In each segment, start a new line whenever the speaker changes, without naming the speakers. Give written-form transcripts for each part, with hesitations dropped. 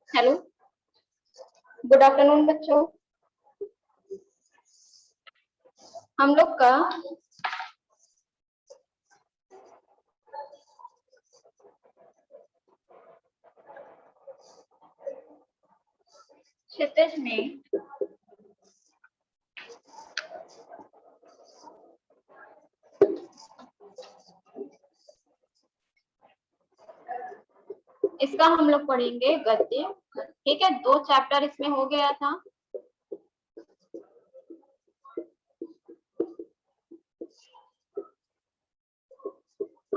Hello, good afternoon बच्चों। हम लोग का क्षितिज में इसका हम लोग पढ़ेंगे गद्य। ठीक है, 2 चैप्टर इसमें हो गया था।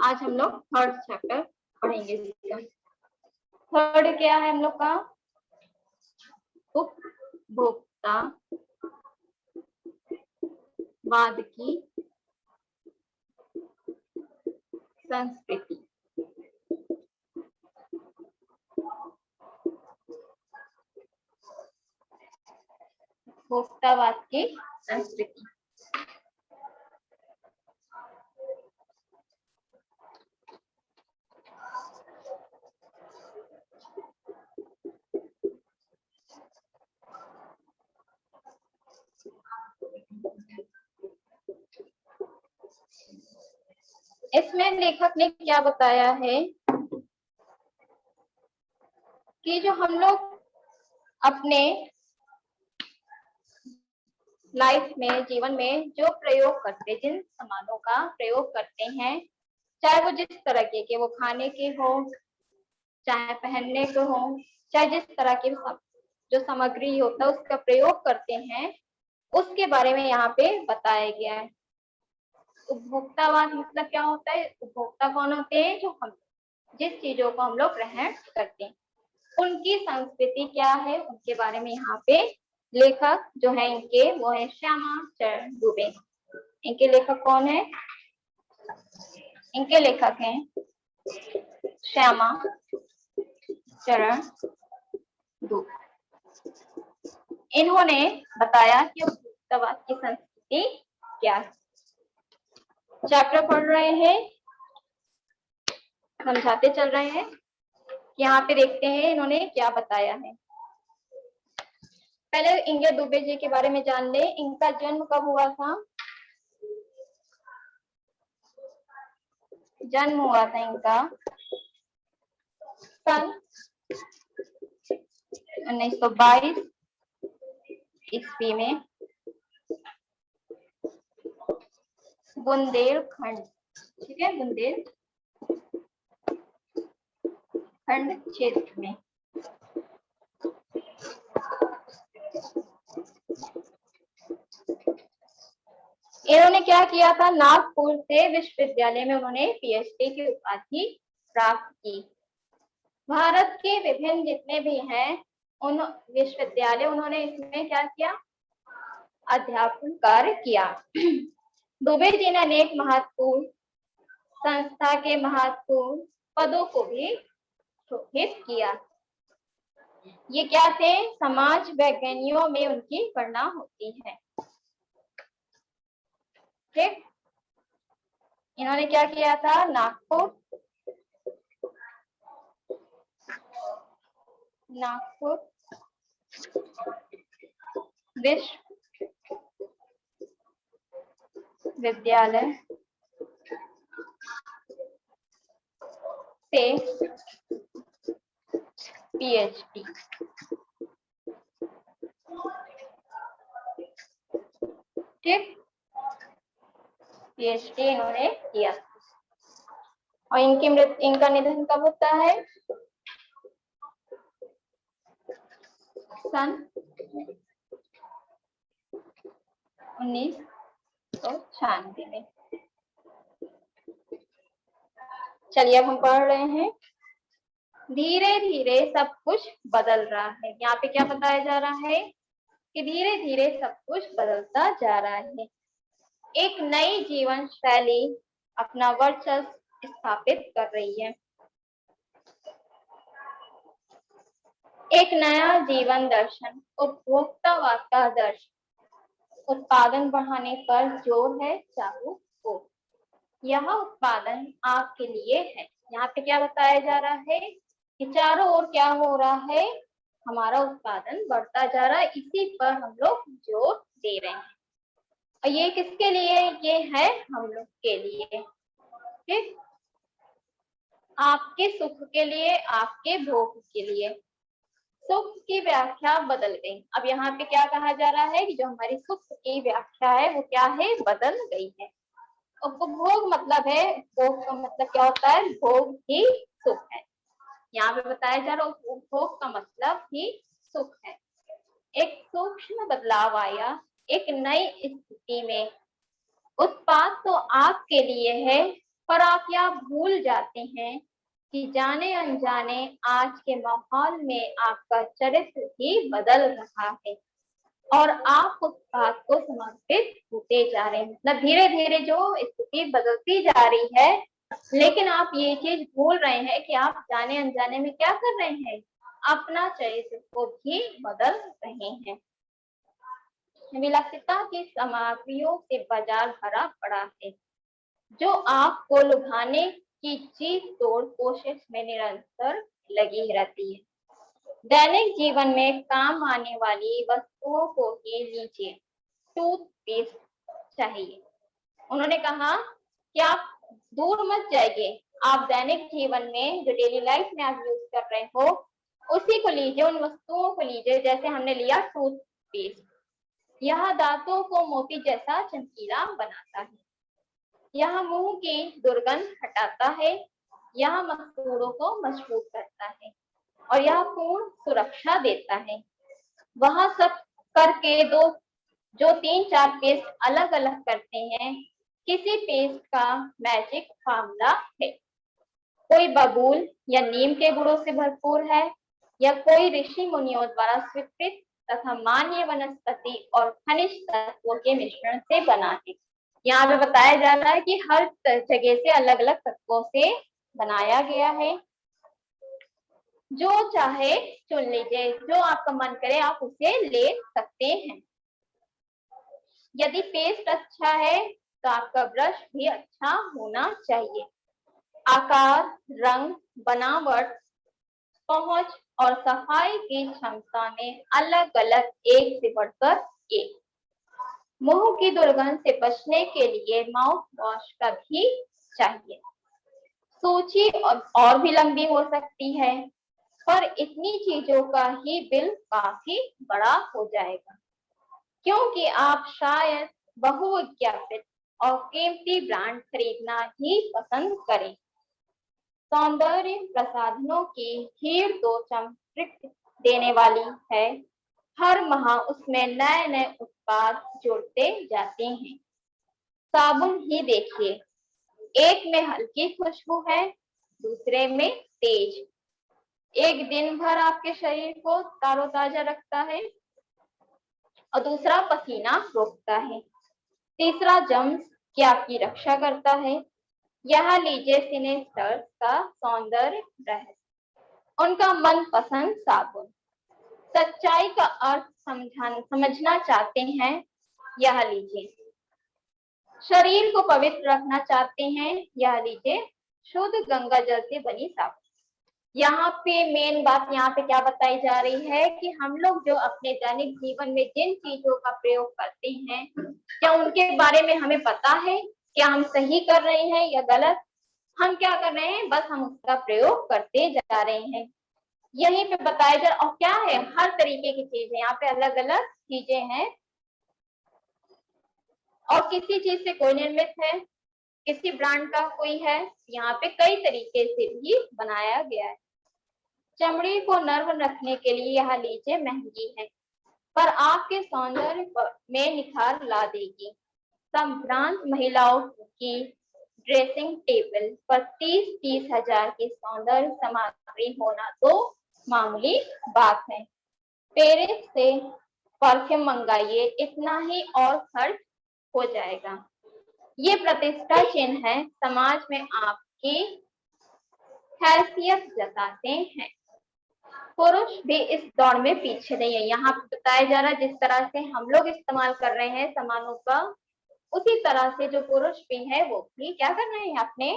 आज हम लोग 3rd चैप्टर पढ़ेंगे इसका। 3rd क्या है हम लोग का? उपभोक्ता वाद की संस्कृति। उपभोक्तावाद की संस्कृति। इसमें लेखक ने क्या बताया है कि जो हम लोग अपने लाइफ में, जीवन में जो प्रयोग करते, जिन सामानों का प्रयोग करते हैं, चाहे वो जिस तरह के वो खाने के हो, चाहे पहनने के हो, चाहे जिस तरह के जो सामग्री होता है उसका प्रयोग करते हैं, उसके बारे में यहाँ पे बताया गया है। उपभोक्तावाद मतलब क्या होता है? उपभोक्ता कौन होते हैं? जो हम जिस चीजों को हम लोग ग्रहण करते हैं, उनकी संस्कृति क्या है, उनके बारे में यहाँ पे लेखक जो है इनके, वो है श्यामा चरण दुबे। इनके लेखक कौन है? इनके लेखक हैं श्यामा चरण दुबे। इन्होंने बताया कि उपभोक्तावाद की संस्कृति क्या है। चैप्टर पढ़ रहे हैं, समझाते चल रहे हैं। यहाँ पे देखते हैं इन्होंने क्या बताया है। पहले इंगे दुबे जी के बारे में जान ले। इनका जन्म कब हुआ था? जन्म हुआ था इनका सन 1922 ईस्वी में बुंदेलखंड। ठीक है, बुंदेलखंड क्षेत्र में। इन्होंने क्या किया था? नागपुर से विश्वविद्यालय में उन्होंने पीएचडी की उपाधि प्राप्त की। भारत के विभिन्न जितने भी हैं उन विश्वविद्यालय, उन्होंने इसमें क्या किया? अध्यापन कार्य किया। दुबे जी ने अनेक महत्वपूर्ण संस्था के महत्वपूर्ण पदों को भी शोभित किया। ये क्या थे? समाज वैज्ञानिकों में उनकी गणना होती है। ठीक, इन्होंने क्या किया था? नागपुर विश्वविद्यालय से पीएचडी। ठीक, पीएचडी इन्होंने किया। और इनका निधन कब होता है? सन 1996 में। चलिए अब हम पढ़ रहे हैं। धीरे धीरे सब कुछ बदल रहा है। यहाँ पे क्या बताया जा रहा है कि धीरे धीरे सब कुछ बदलता जा रहा है। एक नई जीवन शैली अपना वर्चस्व स्थापित कर रही है। एक नया जीवन दर्शन, उपभोक्तावाद का दर्शन, उत्पादन बढ़ाने पर जोर है चालू को। यह उत्पादन आपके लिए है। यहाँ पे क्या बताया जा रहा है कि चारों ओर क्या हो रहा है, हमारा उत्पादन बढ़ता जा रहा है, इसी पर हम लोग जोर दे रहे हैं। और ये किसके लिए? ये है हम लोग के लिए, ठीक, आपके सुख के लिए, आपके भोग के लिए। सुख की व्याख्या बदल गई। अब यहाँ पे क्या कहा जा रहा है कि जो हमारी सुख की व्याख्या है वो क्या है? बदल गई है। उपभोग मतलब है, उपभोग का मतलब क्या होता है? भोग ही सुख है। यहाँ पे बताया जा रहा है उपभोग का मतलब ही सुख है। एक सूक्ष्म बदलाव आया एक नई स्थिति में। उत्पाद तो आपके लिए है, पर आप क्या भूल जाते हैं कि जाने अनजाने आज के माहौल में आपका चरित्र ही बदल रहा है और आप उत्पाद को समर्पित होते जा रहे हैं। मतलब धीरे धीरे जो स्थिति बदलती जा रही है, लेकिन आप ये चीज भूल रहे हैं कि आप जाने अनजाने में क्या कर रहे हैं? अपना चरित्र को भी बदल रहे हैं। विलासिता की सामग्रियों से बाजार भरा पड़ा है, जो आपको लुभाने की जी तोड़ कोशिश में निरंतर लगी रहती है। दैनिक जीवन में काम आने वाली वस्तुओं को ही लीजिए। टूथपेस्ट चाहिए। उन्होंने कहा कि आप दूर मत जाइए, आप दैनिक जीवन में जो डेली लाइफ में आप यूज कर रहे हो उसी को लीजिए, उन वस्तुओं को लीजिए। जैसे हमने लिया टूथपेस्ट, यह दांतों को मोती जैसा चमकीला बनाता है, यह मुंह की दुर्गंध हटाता है, यह मसूड़ों को मजबूत करता है और यह पूर्ण सुरक्षा देता है। वह सब करके दो जो 3-4 पेस्ट अलग अलग करते हैं, किसी पेस्ट का मैजिक फार्मूला है। कोई बबूल या नीम के गुणों से भरपूर है, या कोई ऋषि मुनियों द्वारा स्वीकृत तथा मान्य वनस्पति और खनिज तत्वों के मिश्रण से बना है। यहाँ पे बताया जा रहा है कि हर जगह से अलग अलग तत्वों से बनाया गया है। जो चाहे चुन लीजिए, जो आपका मन करे आप उसे ले सकते हैं। यदि पेस्ट अच्छा है तो आपका ब्रश भी अच्छा होना चाहिए। आकार, रंग, बनावट, पहुंच और सफाई की क्षमता में अलग अलग एक से बढ़कर एक। मुंह की दुर्गंध से बचने के लिए माउथ वॉश का भी चाहिए। सूची और भी लंबी हो सकती है, पर इतनी चीजों का ही बिल काफी बड़ा हो जाएगा, क्योंकि आप शायद बहुविज्ञापित और कीमती ब्रांड खरीदना ही पसंद करें। सौंदर्य प्रसाधनों की भीड़ तो चमक देने वाली है, हर माह उसमें नए नए उत्पाद जोड़ते जाते हैं। साबुन ही देखिए, एक में हल्की खुशबू है, दूसरे में तेज। एक दिन भर आपके शरीर को तारोताजा रखता है और दूसरा पसीना रोकता है, तीसरा जम्स की आपकी रक्षा करता है। यह लीजिए सिनेस्टर्स का सौंदर्य रहस्य, उनका मनपसंद साबुन। सच्चाई का अर्थ समझना चाहते हैं, यह लीजिए। शरीर को पवित्र रखना चाहते हैं, यह लीजिए शुद्ध गंगा जल से बनी साबुन। यहाँ पे मेन बात यहाँ पे क्या बताई जा रही है कि हम लोग जो अपने दैनिक जीवन में जिन चीजों का प्रयोग करते हैं, क्या उनके बारे में हमें पता है? क्या हम सही कर रहे हैं या गलत? हम क्या कर रहे हैं? बस हम उसका प्रयोग करते जा रहे हैं। यहीं पे बताया जा रहा, और क्या है, हर तरीके की चीजें यहाँ पे अलग अलग चीजें हैं और किसी चीज से कोई निर्मित है, किसी ब्रांड का कोई है, यहाँ पे कई तरीके से भी बनाया गया है। चमड़ी को नर्म रखने के लिए यह लीजिए महंगी है, पर आपके सौंदर्य में निखार ला देगी। संभ्रांत महिलाओं की ड्रेसिंग टेबल पर 30-30 हजार की सौंदर्य सामग्री होना तो मामूली बात है। पेरिस से परफ्यूम मंगाइए, इतना ही और खर्च हो जाएगा। ये प्रतिष्ठा चिन्ह है, समाज में आपकी हैसियत जताते हैं। पुरुष भी इस दौड़ में पीछे नहीं है। यहाँ पे बताया जा रहा है जिस तरह से हम लोग इस्तेमाल कर रहे हैं सामानों का, उसी तरह से जो पुरुष भी है वो भी क्या कर रहे हैं, अपने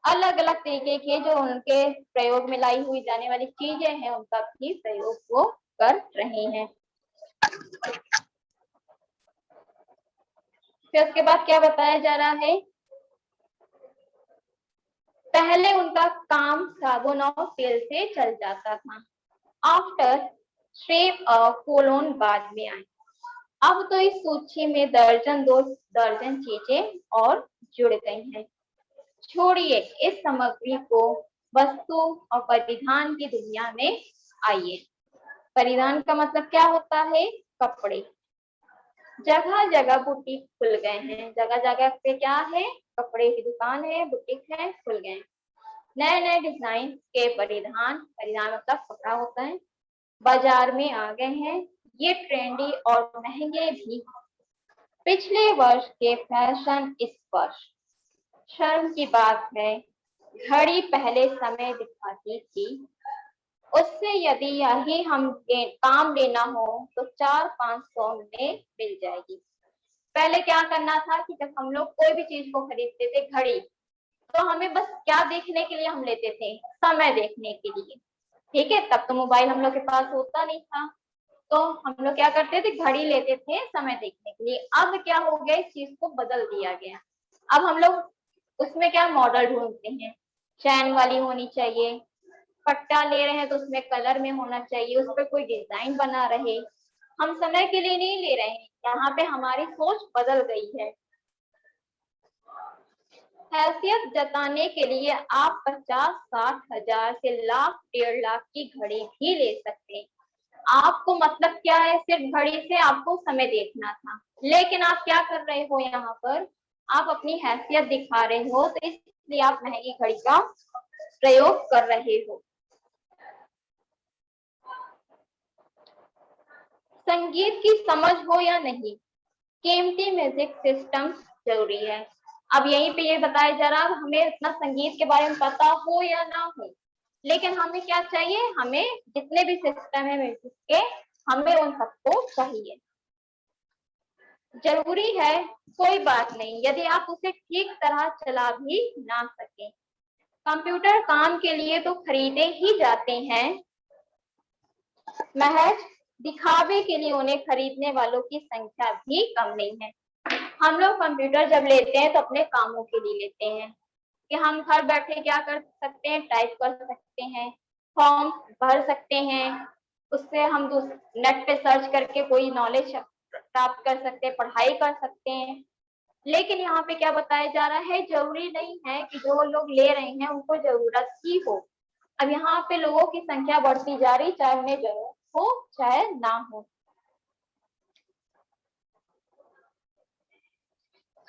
अलग अलग तरीके के जो उनके प्रयोग में लाई हुई जाने वाली चीजें हैं उनका भी प्रयोग वो कर रहे हैं। फिर उसके बाद क्या बताया जा रहा है, पहले उनका काम साबुन और तेल से चल जाता था। आफ्टर शेप और कोलोन बाद में आए। अब तो इस सूची में दर्जन दो दर्जन चीजें और जुड़ गई हैं। छोड़िए इस सामग्री को, वस्तु और परिधान की दुनिया में आइए। परिधान का मतलब क्या होता है, कपड़े। जगह जगह बुटीक खुल गए हैं, जगह जगह पे क्या है, कपड़े की दुकान है, बुटीक है, खुल गए। नए नए डिजाइन के परिधान, परिधान मतलब कपड़ा होता है, बाजार में आ गए हैं। ये ट्रेंडी और महंगे भी। पिछले वर्ष के फैशन इस वर्ष। शर्म की बात है, घड़ी पहले समय दिखाती थी, उससे यदि यही हम काम लेना हो तो 400-500 में मिल जाएगी। पहले क्या करना था कि जब हम लोग कोई भी चीज को खरीदते थे, घड़ी, तो हमें बस क्या देखने के लिए हम लेते थे, समय देखने के लिए। ठीक है, तब तो मोबाइल हम लोग के पास होता नहीं था, तो हम लोग क्या करते थे, घड़ी लेते थे समय देखने के लिए। अब क्या हो गया, इस चीज को बदल दिया गया। अब हम लोग उसमें क्या मॉडल ढूंढते हैं, चैन वाली होनी चाहिए, पट्टा ले रहे हैं तो उसमें कलर में होना चाहिए, उस पर कोई डिजाइन बना रहे। हम समय के लिए नहीं ले रहे हैं, यहाँ पे हमारी सोच बदल गई है। हैसियत जताने के लिए आप 50-60 हजार से लाख 1.5 लाख की घड़ी भी ले सकते हैं। आपको मतलब क्या है, सिर्फ घड़ी से आपको समय देखना था, लेकिन आप क्या कर रहे हो, यहाँ पर आप अपनी हैसियत दिखा रहे हो, तो इसलिए आप महंगी घड़ी का प्रयोग कर रहे हो। संगीत की समझ हो या नहीं, कीमती म्यूजिक सिस्टम जरूरी है। अब यहीं पे ये बताया जा रहा है, हमें इतना संगीत के बारे में पता हो या ना हो, लेकिन हमें क्या चाहिए, हमें जितने भी सिस्टम है म्यूजिक के, हमें उन सबको चाहिए। जरूरी है, कोई बात नहीं यदि आप उसे ठीक तरह चला भी ना सके। कंप्यूटर काम के लिए तो खरीदे ही जाते हैं, महज दिखावे के लिए उन्हें खरीदने वालों की संख्या भी कम नहीं है। हम लोग कंप्यूटर जब लेते हैं तो अपने कामों के लिए लेते हैं, कि हम घर बैठे क्या कर सकते हैं, टाइप कर सकते हैं, फॉर्म भर सकते हैं, उससे हम नेट पे सर्च करके कोई नॉलेज प्राप्त कर सकते हैं, पढ़ाई कर सकते हैं। लेकिन यहाँ पे क्या बताया जा रहा है, जरूरी नहीं है कि जो लोग ले रहे हैं उनको जरूरत ही हो। अब यहाँ पे लोगों की संख्या बढ़ती जा रही, चाहे उन्हें जरूरत हो चाहे ना हो।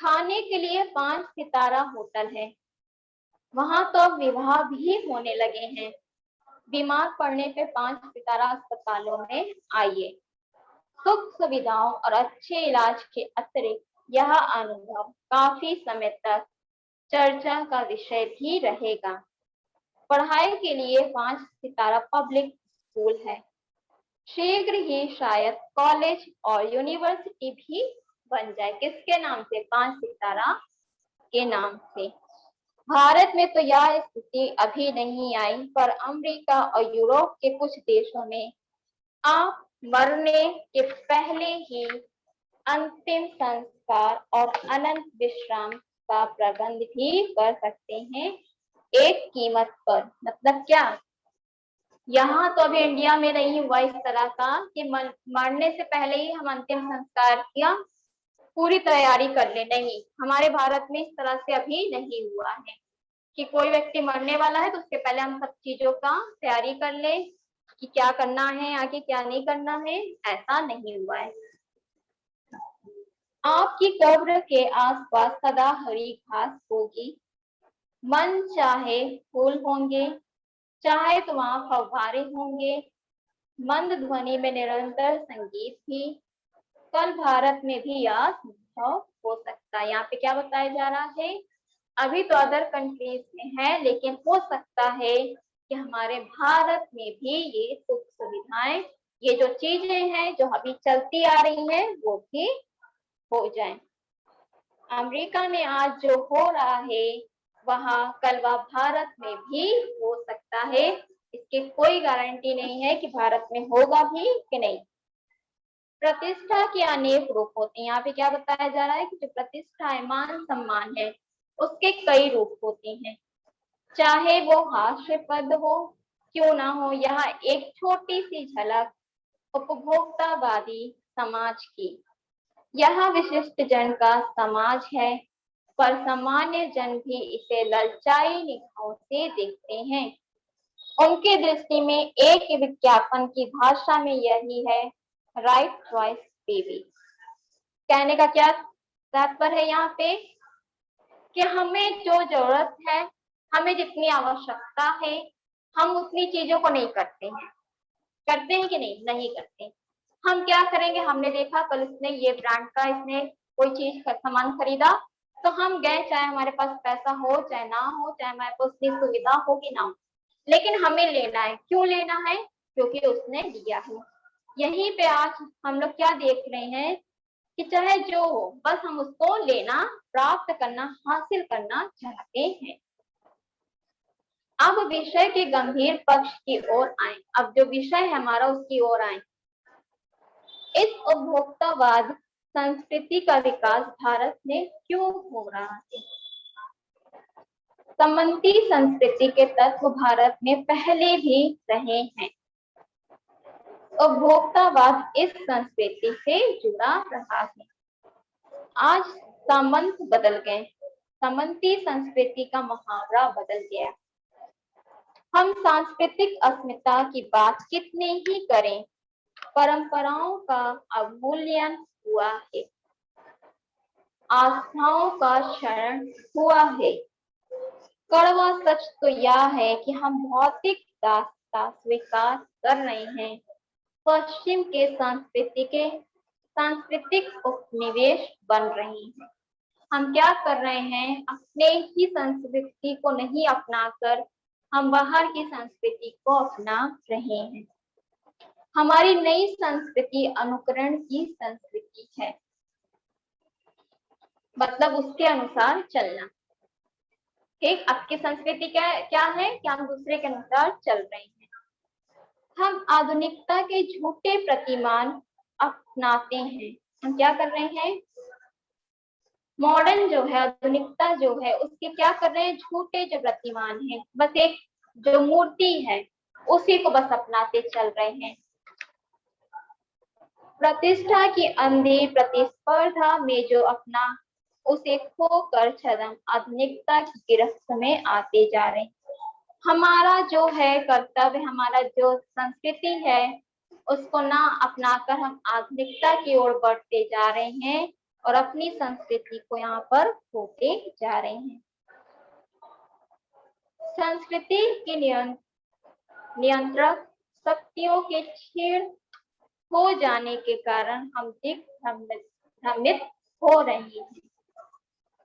खाने के लिए 5 सितारा होटल है, वहां तो अब विवाह भी होने लगे हैं। बीमार पड़ने पे 5 सितारा अस्पतालों में आइए। सुख सुविधाओं और अच्छे इलाज के अतिरिक्त यह अनुभव काफी समय तक चर्चा का विषय भी रहेगा। पढ़ाई के लिए 5 सितारा पब्लिक स्कूल है, शीघ्र ही शायद कॉलेज और यूनिवर्सिटी भी बन जाए। किसके नाम से, 5 सितारा के नाम से। भारत में तो यह स्थिति अभी नहीं आई, पर अमेरिका और यूरोप के कुछ देशों में आप मरने के पहले ही अंतिम संस्कार और अनंत विश्राम का प्रबंध भी कर सकते हैं, एक कीमत पर। मतलब क्या, यहाँ तो अभी इंडिया में नहीं हुआ इस तरह का कि मरने से पहले ही हम अंतिम संस्कार किया, पूरी तैयारी कर ले, नहीं, हमारे भारत में इस तरह से अभी नहीं हुआ है कि कोई व्यक्ति मरने वाला है तो उसके पहले हम सब चीजों का तैयारी कर ले कि क्या करना है, आगे क्या नहीं करना है, ऐसा नहीं हुआ है। आपकी कब्र के आसपास सदा हरी घास होगी, मन चाहे फूल होंगे, चाहे तो वहां फव्वारे होंगे, मंद ध्वनि में निरंतर संगीत भी। कल भारत में भी यह संभव हो सकता है। यहाँ पे क्या बताया जा रहा है, अभी तो अदर कंट्रीज में है, लेकिन हो सकता है कि हमारे भारत में भी ये सुख सुविधाएं, ये जो चीजें हैं जो अभी चलती आ रही हैं, वो भी हो जाए। अमेरिका में आज जो हो रहा है, वहाँ कल वह भारत में भी हो सकता है। इसकी कोई गारंटी नहीं है कि भारत में होगा भी कि नहीं। प्रतिष्ठा के अनेक रूप होते हैं। यहाँ पे क्या बताया जा रहा है कि जो प्रतिष्ठा है, मान सम्मान है, उसके कई रूप होते हैं। चाहे वो हास्यास्पद हो क्यों ना हो, यहाँ एक छोटी सी झलक उपभोक्तावादी समाज की। यह विशिष्ट जन का समाज है, पर सामान्य जन भी इसे ललचाई निगाहों से देखते हैं। उनकी दृष्टि में एक विज्ञापन की भाषा में यही है, राइट चॉइस बेबी। कहने का क्या तात्पर्य है यहाँ पे कि हमें जो जरूरत है, हमें जितनी आवश्यकता है, हम उतनी चीजों को नहीं करते हैं। करते हैं कि नहीं? नहीं करते। हम क्या करेंगे, हमने देखा कल इसने ये ब्रांड का इसने कोई चीज का सामान खरीदा, तो हम गए, चाहे हमारे पास पैसा हो चाहे ना हो, चाहे हमारे पास उतनी सुविधा हो कि ना हो, लेकिन हमें लेना है। क्यों लेना है? क्योंकि उसने दिया है। यहीं पे आज हम लोग क्या देख रहे हैं कि चाहे जो हो, बस हम उसको लेना, प्राप्त करना, हासिल करना चाहते हैं। अब विषय के गंभीर पक्ष की ओर आए। अब जो विषय है हमारा उसकी ओर आए। इस उपभोक्तावाद संस्कृति का विकास भारत में क्यों हो रहा है? समंती संस्कृति के तत्व भारत में पहले भी रहे हैं। उपभोक्तावाद इस संस्कृति से जुड़ा रहा है। आज सामंत बदल गए, समंती संस्कृति का मुहावरा बदल गया। हम सांस्कृतिक अस्मिता की बात कितने ही करें, परंपराओं का अवमूल्यन हुआ है, आस्थाओं का क्षरण हुआ है। कड़वा सच तो यह है कि हम भौतिक दासता स्वीकार कर रहे हैं, पश्चिम के सांस्कृतिक उपनिवेश बन रहे हैं। हम क्या कर रहे हैं, अपने ही संस्कृति को नहीं अपनाकर हम बाहर की संस्कृति को अपना रहे हैं। हमारी नई संस्कृति अनुकरण की संस्कृति है, मतलब उसके अनुसार चलना। ठीक, आपकी संस्कृति क्या है कि हम दूसरे के अनुसार चल रहे हैं। हम आधुनिकता के झूठे प्रतिमान अपनाते हैं। हम क्या कर रहे हैं, मॉडर्न जो है, आधुनिकता जो है, उसके क्या कर रहे हैं, झूठे जो प्रतिमान है, बस एक जो मूर्ति है उसी को बस अपनाते चल रहे हैं। प्रतिष्ठा की अंधी प्रतिस्पर्धा में जो अपना उसे खोकर छदम आधुनिकता की गिरफ्त में आते जा रहे हैं। हमारा जो है कर्तव्य, हमारा जो संस्कृति है, उसको ना अपनाकर हम आधुनिकता की ओर बढ़ते जा रहे हैं और अपनी संस्कृति को यहाँ पर खोते जा रहे हैं। संस्कृति की नियंत्रक शक्तियों के क्षीण हो जाने के कारण हम भ्रमित हो रहे हैं।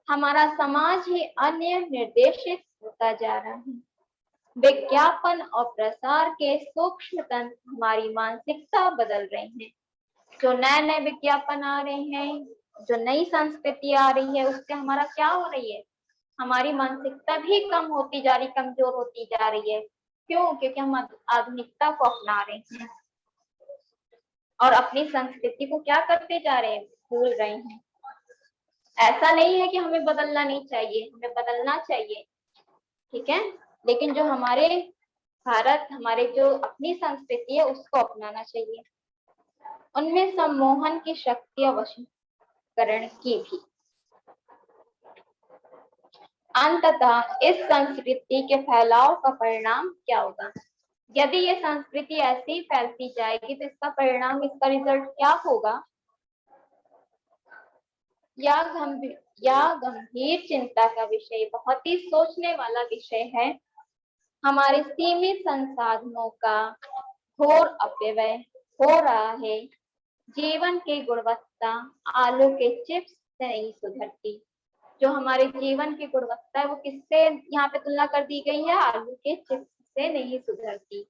हमारा समाज ही अन्य निर्देशित होता जा रहा है। विज्ञापन और प्रसार के सूक्ष्म तंत्र हमारी मानसिकता बदल रहे हैं। जो नए नए विज्ञापन आ रहे हैं, जो नई संस्कृति आ रही है, उससे हमारा क्या हो रही है, हमारी मानसिकता भी कम होती जा रही, कमजोर होती जा रही है। क्यों? क्योंकि हम आधुनिकता को अपना रहे हैं और अपनी संस्कृति को क्या करते जा रहे हैं, भूल रहे हैं। ऐसा नहीं है कि हमें बदलना नहीं चाहिए, हमें बदलना चाहिए, ठीक है, लेकिन जो हमारे भारत, हमारे जो अपनी संस्कृति है उसको अपनाना चाहिए। उनमें सम्मोहन की शक्ति और वशीकरण की भी। अंततः इस संस्कृति के फैलाव का परिणाम क्या होगा? यदि ये संस्कृति ऐसी फैलती जाएगी तो इसका परिणाम, इसका रिजल्ट क्या होगा? या गंभीर चिंता का विषय, बहुत ही सोचने वाला विषय है। हमारे सीमित संसाधनों का घोर अपव्यय हो रहा है। जीवन की गुणवत्ता आलू के चिप्स से नहीं सुधरती। जो हमारे जीवन की गुणवत्ता है वो किससे यहाँ पे तुलना कर दी गई है? आलू के चिप्स से नहीं सुधरती,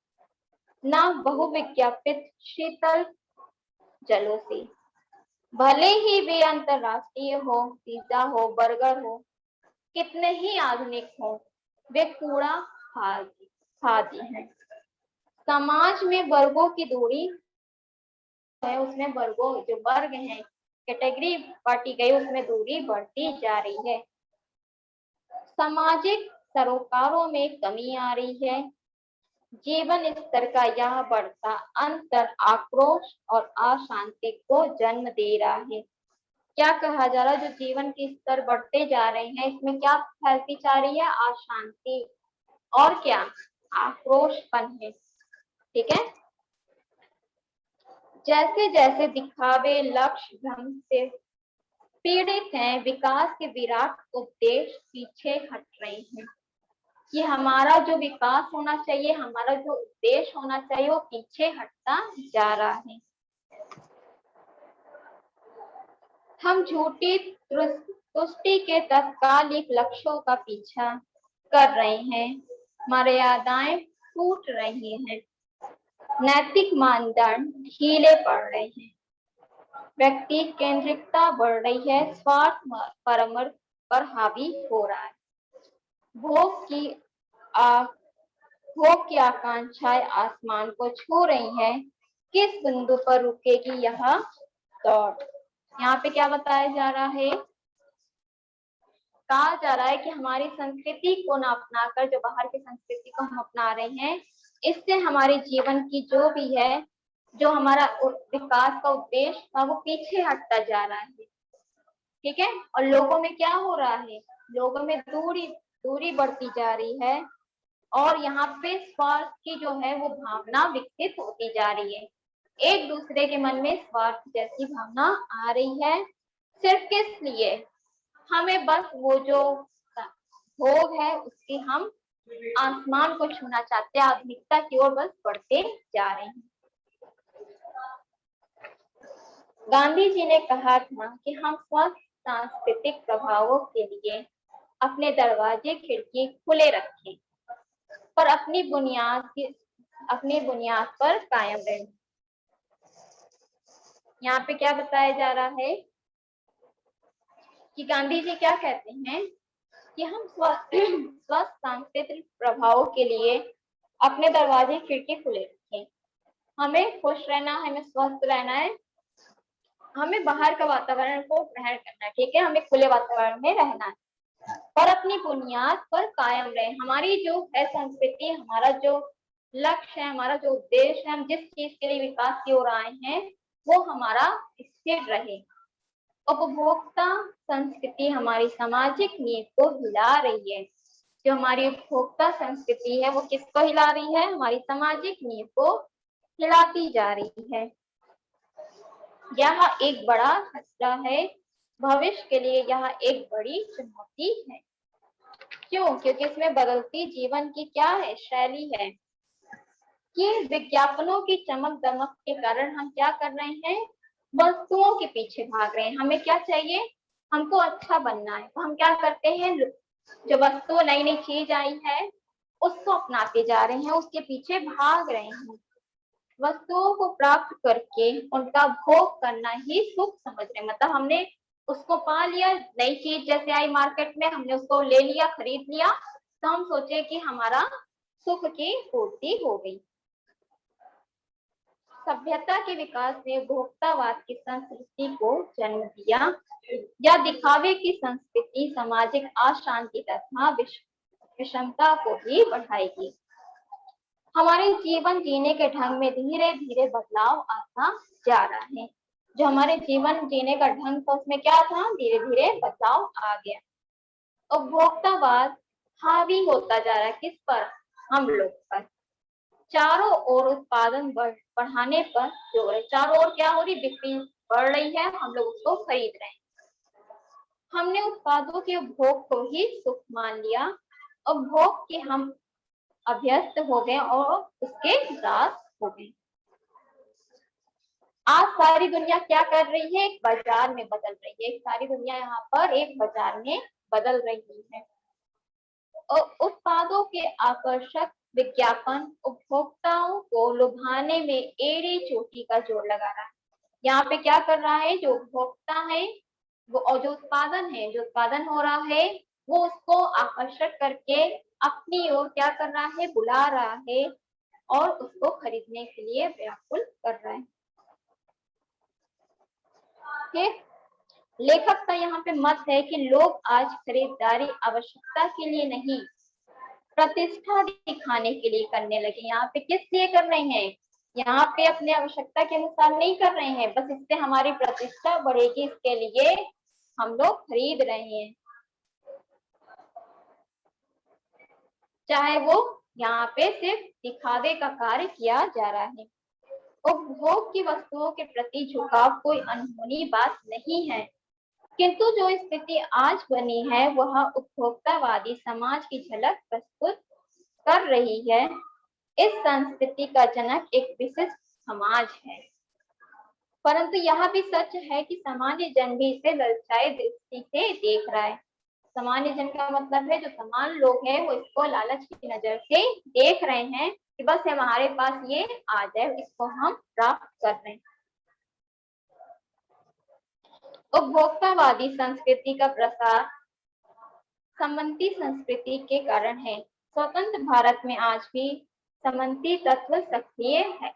ना बहुविज्ञापित शीतल जलों से। भले ही वे अंतरराष्ट्रीय हो, पिज्जा हो, बर्गर हो, कितने ही आधुनिक हों, वे कूड़ा खाती हैं। समाज में वर्गों की दूरी है, उसमें वर्गों जो वर्ग हैं, कैटेगरी बांटी गई, उसमें दूरी बढ़ती जा रही है। सामाजिक सरोकारों में कमी आ रही है। जीवन स्तर का यह बढ़ता अंतर आक्रोश और अशांति को जन्म दे रहा है। क्या कहा जा रहा है, जो जीवन के स्तर बढ़ते जा रहे हैं, इसमें क्या फैलती जा रही है, अशांति और क्या, आक्रोशपन है। ठीक है। जैसे जैसे दिखावे लक्ष्य भ्रम से पीड़ित हैं, विकास के विराट उद्देश्य पीछे हट रहे हैं। कि हमारा जो विकास होना चाहिए, हमारा जो उद्देश्य होना चाहिए, वो पीछे हटता जा रहा है। हम झूठी तुष्टि के तत्कालिक लक्ष्यों का पीछा कर रहे हैं। मर्यादाएं टूट रही हैं, नैतिक मानदंड ढीले पड़ रहे हैं, व्यक्ति केंद्रिकता बढ़ रही है, स्वार्थ परमर्थ पर हावी हो रहा है। भोग की भोग की आकांक्षाएं आसमान को छू रही हैं। किस बिंदु पर रुकेगी यह दौड़? यहाँ पे क्या बताया जा रहा है, कहा जा रहा है कि हमारी संस्कृति को ना अपनाकर, जो बाहर की संस्कृति को हम अपना रहे हैं, इससे हमारे जीवन की जो भी है, जो हमारा विकास का उद्देश्य था, वो पीछे हटता जा रहा है। ठीक है। और लोगों में क्या हो रहा है, लोगों में दूरी बढ़ती जा रही है, और यहाँ पे स्वार्थ की जो है वो भावना विकसित होती जा रही है। एक दूसरे के मन में स्वार्थ जैसी भावना आ रही है। सिर्फ किस लिए, हमें बस वो जो भोग है उसकी हम आसमान को छूना चाहते हैं, आधुनिकता की ओर बस बढ़ते जा रहे हैं। गांधी जी ने कहा था कि हम स्वस्थ सांस्कृतिक प्रभावों के लिए अपने दरवाजे खिड़की खुले रखें, पर अपनी बुनियाद पर कायम रहें। यहाँ पे क्या बताया जा रहा है कि गांधी जी क्या कहते हैं कि हम स्वस्थ सांस्कृतिक प्रभावों के लिए अपने दरवाजे खिड़की खुले रखें। हमें खुश रहना, हमें स्वस्थ रहना है, हमें बाहर का वातावरण को ग्रहण करना है। ठीक है, हमें खुले वातावरण में रहना है, और अपनी बुनियाद पर कायम रहे। हमारी जो है संस्कृति, हमारा जो लक्ष्य है, हमारा जो उद्देश्य है, हम जिस चीज के लिए विकास की ओर आए हैं, वो हमारा स्थिर रहे। उपभोक्ता संस्कृति हमारी सामाजिक नींव को हिला रही है। जो हमारी उपभोक्ता संस्कृति है, वो किसको हिला रही है, हमारी सामाजिक नींव को हिलाती जा रही है। यह एक बड़ा खतरा है, भविष्य के लिए यह एक बड़ी चुनौती है। क्यों? क्योंकि इसमें बदलती जीवन की क्या है, शैली है। कि विज्ञापनों की चमक दमक के कारण हम क्या कर रहे हैं, वस्तुओं के पीछे भाग रहे हैं। हमें क्या चाहिए, हमको अच्छा बनना है, तो हम क्या करते हैं, जो वस्तु नई नई चीज आई है उसको अपनाते जा रहे हैं, उसके पीछे भाग रहे हैं। वस्तुओं को प्राप्त करके उनका भोग करना ही सुख समझ रहे हैं। मतलब हमने उसको पा लिया, नई चीज जैसे आई मार्केट में, हमने उसको ले लिया, खरीद लिया, तो हम सोचे कि हमारा सुख की पूर्ति हो गई। सभ्यता के विकास ने उपभोक्तावाद की संस्कृति को जन्म दिया। या दिखावे की संस्कृति सामाजिक अशांति तथा विषमता को भी बढ़ाएगी। हमारे जीवन जीने के ढंग में धीरे धीरे बदलाव आता जा रहा है। जो हमारे जीवन जीने का ढंग था, उसमें क्या था, धीरे धीरे बदलाव आ गया। उपभोक्तावाद हावी होता जा रहा है, किस पर, हम लोग पर। चारों ओर उत्पादन बढ़ाने पर जोर है। चारों ओर क्या हो रही, बिक्री बढ़ रही है, हम लोग उसको खरीद रहे हैं। हमने उत्पादों के उपभोग को ही सुख मान लिया, उपभोग के हम अभ्यस्त हो गए और उसके दास हो गए। आज सारी दुनिया क्या कर रही है, एक बाजार में बदल रही है। सारी दुनिया यहाँ पर एक बाजार में बदल रही है। उत्पादों के आकर्षक विज्ञापन उपभोक्ताओं को लुभाने में एड़ी चोटी का जोर लगा रहा है। यहाँ पे क्या कर रहा है, जो उपभोक्ता है वो, और जो उत्पादन है, जो उत्पादन हो रहा है, वो उसको आकर्षक करके अपनी ओर क्या कर रहा है, बुला रहा है और उसको खरीदने के लिए व्याकुल कर रहा है। ठीक, लेखक का यहाँ पे मत है कि लोग आज खरीदारी आवश्यकता के लिए नहीं, प्रतिष्ठा दिखाने के लिए करने लगे। यहाँ पे किस लिए कर रहे हैं, यहाँ पे अपने आवश्यकता के अनुसार नहीं कर रहे हैं, बस इससे हमारी प्रतिष्ठा बढ़ेगी इसके लिए हम लोग खरीद रहे हैं। चाहे वो यहाँ पे सिर्फ दिखावे का कार्य किया जा रहा है। उपभोग की वस्तुओं के प्रति झुकाव कोई अनहोनी बात नहीं है, किंतु जो स्थिति आज बनी है वह उपभोक्तावादी समाज की झलक प्रस्तुत कर रही है। इस संस्कृति का जनक एक विशिष्ट समाज है, परंतु यह भी सच है कि सामान्य जन भी इसे ललचाई दृष्टि से देख रहा है। सामान्य जन का मतलब है जो समान लोग हैं वो इसको लालच की नजर से देख रहे हैं कि बस हमारे पास ये आ जाए, इसको हम प्राप्त कर रहे हैं। उपभोक्तावादी संस्कृति का प्रसार सम्मति संस्कृति के कारण है। स्वतंत्र भारत में आज भी सम्मति तत्व सक्रिय है।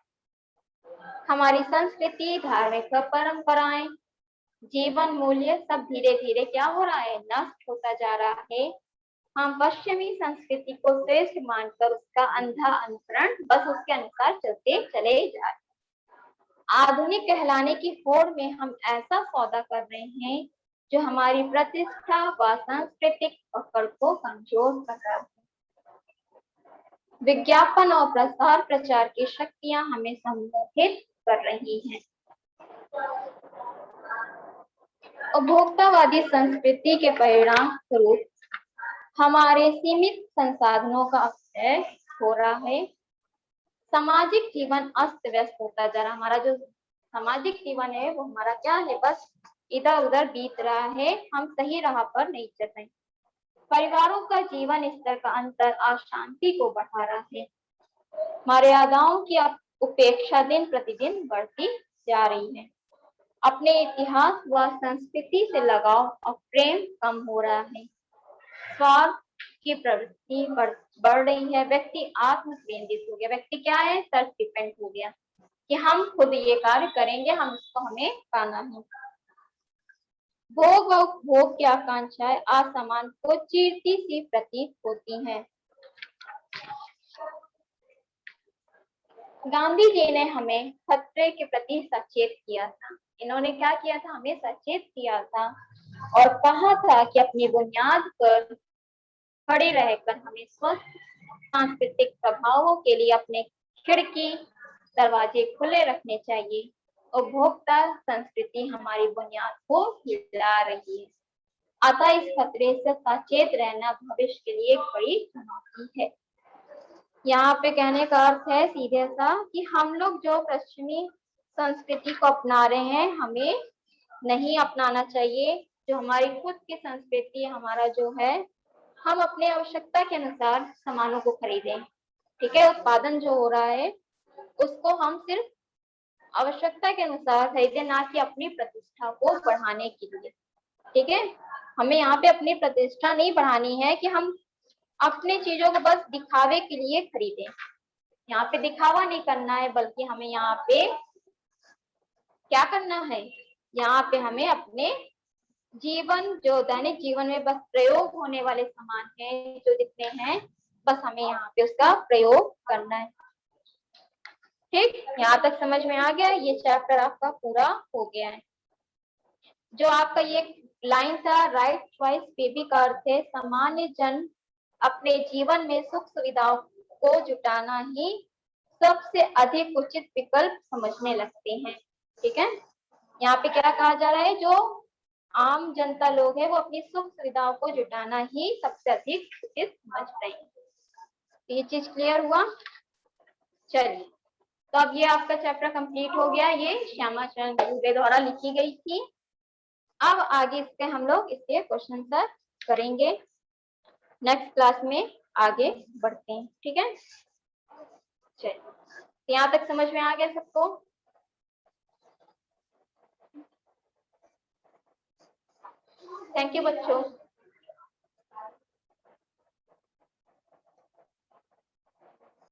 हमारी संस्कृति, धार्मिक परंपराएं, जीवन मूल्य सब धीरे धीरे क्या हो रहा है, नष्ट होता जा रहा है। हम पश्चिमी संस्कृति को श्रेष्ठ मानकर उसका अंधा अनुसरण, बस उसके अनुसार चलते चले जा रहे। आधुनिक कहलाने की होड़ में हम ऐसा सौदा कर रहे हैं जो हमारी प्रतिष्ठा व सांस्कृतिक पकड़ को कमजोर कर रहा है। विज्ञापन और प्रसार प्रचार की शक्तियां हमें सम्मोहित कर रही हैं। उपभोक्तावादी संस्कृति के परिणाम स्वरूप हमारे सीमित संसाधनों का अपव्यय हो रहा है। सामाजिक जीवन अस्त व्यस्त होता जा रहा है। हमारा जो सामाजिक जीवन है वो हमारा क्या है, बस इधर उधर बीत रहा है, हम सही राह पर नहीं चल रहे। परिवारों का जीवन स्तर का अंतर अशांति को बढ़ा रहा है। मर्यादाओं की उपेक्षा दिन प्रतिदिन बढ़ती जा रही है। अपने इतिहास व संस्कृति से लगाव और प्रेम कम हो रहा है। स्वार्थ की प्रवृत्ति बढ़ रही है। व्यक्ति आत्म केंद्रित हो गया। व्यक्ति क्या है, सेल्फ डिपेंड हो गया कि हम खुद ये कार्य करेंगे, हम इसको हमें पाना है। भोग व उपभोग की आकांक्षाएं असमान को चीरती सी प्रतीत होती हैं। गांधी जी ने हमें खतरे के प्रति सचेत किया था। इन्होंने क्या किया था, हमें सचेत किया था और कहा था कि अपनी बुनियाद पर खड़े रहकर हमें स्वस्थ सांस्कृतिक प्रभावों के लिए अपने खिड़की दरवाजे खुले रखने चाहिए। उपभोक्ता संस्कृति हमारी बुनियाद को हिला रही है, अतः इस खतरे से सचेत रहना भविष्य के लिए एक बड़ी चुनौती है। यहाँ पे कहने का अर्थ है सीधे सा कि हम लोग जो पश्चिमी संस्कृति को अपना रहे हैं हमें नहीं अपनाना चाहिए। जो हमारी खुद की संस्कृति, हमारा जो है, हम अपने आवश्यकता के अनुसार सामानों को खरीदें। ठीक है, उत्पादन जो हो रहा है उसको हम सिर्फ आवश्यकता के अनुसार खरीदें, ना कि अपनी प्रतिष्ठा को बढ़ाने के लिए। ठीक है, हमें यहाँ पे अपनी प्रतिष्ठा नहीं बढ़ानी है कि हम अपने चीजों को बस दिखावे के लिए खरीदें। यहाँ पे दिखावा नहीं करना है, बल्कि हमें यहाँ पे क्या करना है, यहाँ पे हमें अपने जीवन, जो दैनिक जीवन में बस प्रयोग होने वाले सामान हैं, जो जितने हैं, बस हमें यहाँ पे उसका प्रयोग करना है। ठीक, यहाँ तक समझ में आ गया। ये चैप्टर आपका पूरा हो गया है। जो आपका ये लाइन था, राइट चॉइस बेबी का अर्थ है सामान्य जन अपने जीवन में सुख सुविधाओं को जुटाना ही सबसे अधिक उचित विकल्प समझने लगते हैं। ठीक है, यहाँ पे क्या कहा जा रहा है, जो आम जनता लोग हैं वो अपनी सुख सुविधाओं को जुटाना ही सबसे अधिक उचित समझ रहे हैं। ये चीज क्लियर हुआ। चलिए, तो अब ये आपका चैप्टर कंप्लीट हो गया। ये श्यामा चरण दुबे द्वारा लिखी गई थी। अब आगे इसके हम लोग इसके क्वेश्चन सर करेंगे। नेक्स्ट क्लास में आगे बढ़ते हैं। ठीक है, चलिए, यहाँ तक समझ में आ गया सबको। थैंक यू बच्चों।